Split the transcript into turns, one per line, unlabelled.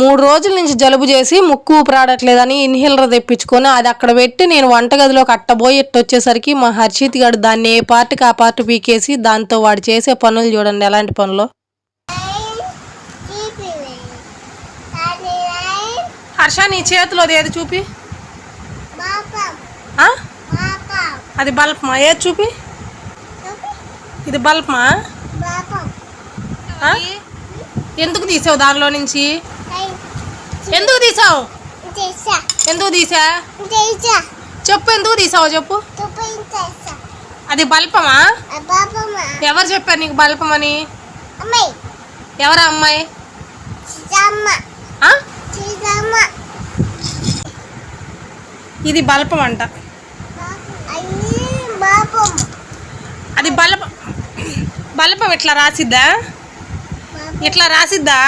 3 రోజుల నుంచి జలుబు చేసి ముక్కు ఊపిరాడట్లేదని ఇన్హేలర్ తెప్పించుకొని అది అక్కడ పెట్టి నేను వంటగదిలో కట్టబోయి వచ్చేసరికి మా హర్షిత్ గారు దాన్ని ఏ పార్ట్కి ఆ పార్ట్ పీకేసి దాంతో వాడు చేసే పనులు చూడండి ఎలాంటి పనులు. హర్ష నీ చేతిలో ఏది చూపి. అది బల్బమా? ఏది చూపి. ఇది బల్బమా? ఎందుకు తీసావు దానిలో నుంచి? ఎందుకు తీసావు? ఎందుకు తీసా చెప్పు. ఎందుకు తీసావు చెప్పు. అది బల్బమా? ఎవరు చెప్పారు నీకు బల్బమని? ఎవరా అమ్మాయి? ఇది బల్బం అంట. అది బల్బం ఇట్లా రాసిద్దా? ఇట్లా రాసిద్దా?